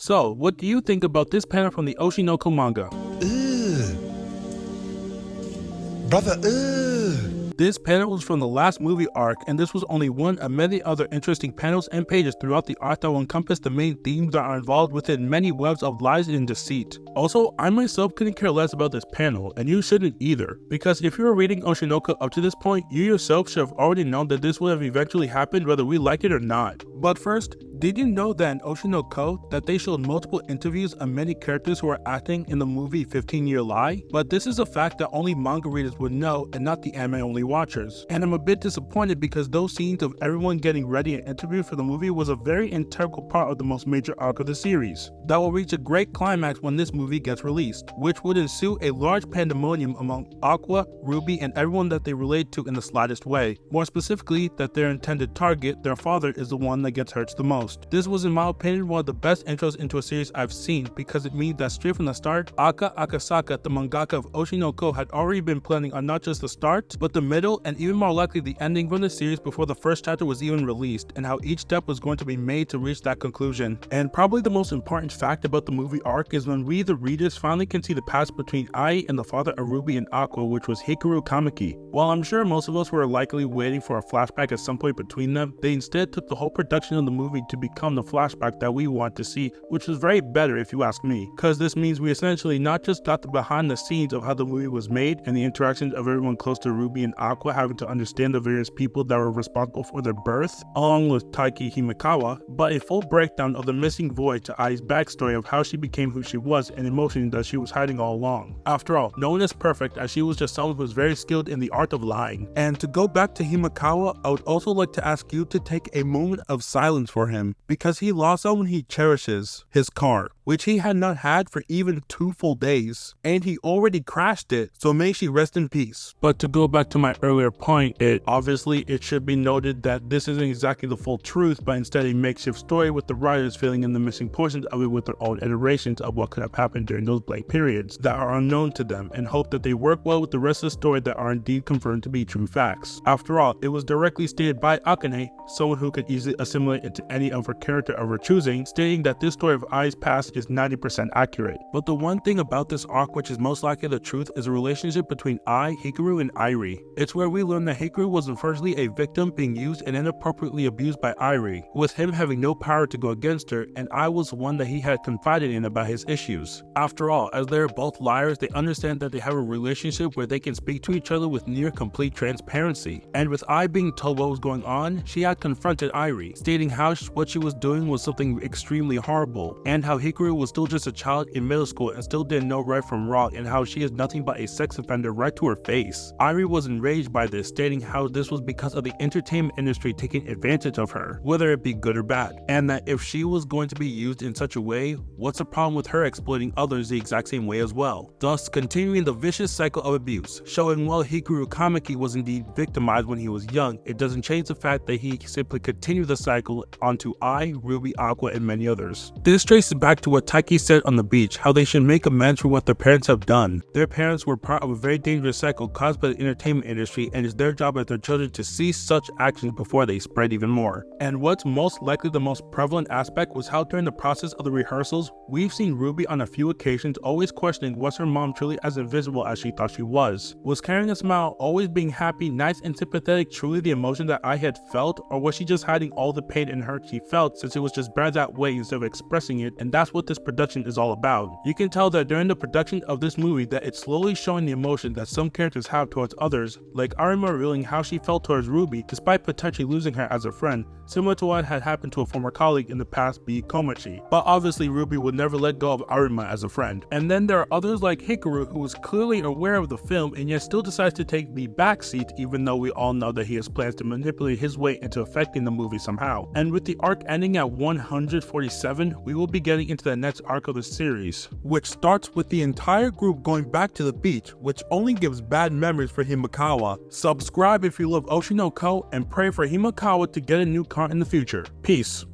So, what do you think about this panel from the Oshinoko manga? Brother, This panel was from the last movie arc, and this was only one of many other interesting panels and pages throughout the arc that will encompass the main themes that are involved within many webs of lies and deceit. Also, I myself couldn't care less about this panel, and you shouldn't either, because if you were reading Oshinoko up to this point, you yourself should have already known that this would have eventually happened whether we like it or not. But first, did you know that in Oshinoko that they showed multiple interviews of many characters who are acting in the movie 15-Year Lie? But this is a fact that only manga readers would know and not the anime-only watchers. And I'm a bit disappointed because those scenes of everyone getting ready and interviewed for the movie was a very integral part of the most major arc of the series. That will reach a great climax when this movie gets released, which would ensue a large pandemonium among Aqua, Ruby, and everyone that they relate to in the slightest way. More specifically, that their intended target, their father, is the one that gets hurt the most. This was in my opinion one of the best intros into a series I've seen because it means that straight from the start, Aka Akasaka, the mangaka of Oshinoko, had already been planning on not just the start, but the middle and even more likely the ending from the series before the first chapter was even released, and how each step was going to be made to reach that conclusion. And probably the most important fact about the movie arc is when we the readers finally can see the past between Ai and the father of Ruby and Aqua, which was Hikaru Kamiki. While I'm sure most of us were likely waiting for a flashback at some point between them, they instead took the whole production of the movie to become the flashback that we want to see, which was very better if you ask me, because this means we essentially not just got the behind the scenes of how the movie was made and the interactions of everyone close to Ruby and Aqua having to understand the various people that were responsible for their birth, along with Taiki Himekawa, but a full breakdown of the missing void to Ai's backstory of how she became who she was and emotions that she was hiding all along. After all, no one is perfect, as she was just someone who was very skilled in the art of lying. And to go back to Himekawa, I would also like to ask you to take a moment of silence for him, because he lost someone he cherishes, his car, which he had not had for even 2 full days, and he already crashed it, so may she rest in peace. But to go back to my earlier point, it should be noted that this isn't exactly the full truth, but instead a makeshift story with the writers filling in the missing portions of it with their own iterations of what could have happened during those blank periods that are unknown to them, and hope that they work well with the rest of the story that are indeed confirmed to be true facts. After all, it was directly stated by Akane, someone who could easily assimilate into any of her character of her choosing, stating that this story of Ai's past is 90% accurate. But the one thing about this arc which is most likely the truth is a relationship between Ai, Hikaru, and Airi. It's where we learn that Hikaru was firstly a victim being used and inappropriately abused by Airi, with him having no power to go against her, and Ai was the one that he had confided in about his issues. After all, as they are both liars, they understand that they have a relationship where they can speak to each other with near complete transparency. And with Ai being told what was going on, she had confronted Airi, stating how what she was doing was something extremely horrible, and how Hikaru was still just a child in middle school and still didn't know right from wrong, and how she is nothing but a sex offender right to her face. Airi was enraged by this, stating how this was because of the entertainment industry taking advantage of her, whether it be good or bad, and that if she was going to be used in such a way, what's the problem with her exploiting others the exact same way as well, thus continuing the vicious cycle of abuse. Showing while Hikaru Kamiki was indeed victimized when he was young, it doesn't change the fact that he simply continued the cycle onto Ai, Ruby, Aqua, and many others. This traces back to what Taiki said on the beach, how they should make amends for what their parents have done. Their parents were part of a very dangerous cycle caused by the entertainment industry, and it's their job as their children to cease such actions before they spread even more. And what's most likely the most prevalent aspect was how during the process of the rehearsals, we've seen Ruby on a few occasions always questioning was her mom truly as invisible as she thought she was carrying a smile, always being happy, nice, and sympathetic truly the emotion that I had felt, or was she just hiding all the pain and hurt she felt since it was just better that way instead of expressing it? And that's what this production is all about. You can tell that during the production of this movie that it's slowly showing the emotion that some characters have towards others, like Arima revealing how she felt towards Ruby despite potentially losing her as a friend, similar to what had happened to a former colleague in the past, be Komachi. But obviously Ruby would never let go of Arima as a friend. And then there are others like Hikaru, who is clearly aware of the film and yet still decides to take the backseat, even though we all know that he has plans to manipulate his way into affecting the movie somehow. And with the arc ending at 147, we will be getting into the next arc of the series, which starts with the entire group going back to the beach, which only gives bad memories for Himekawa. Subscribe if you love Oshinoko, and pray for Himekawa to get a new car in the future. Peace.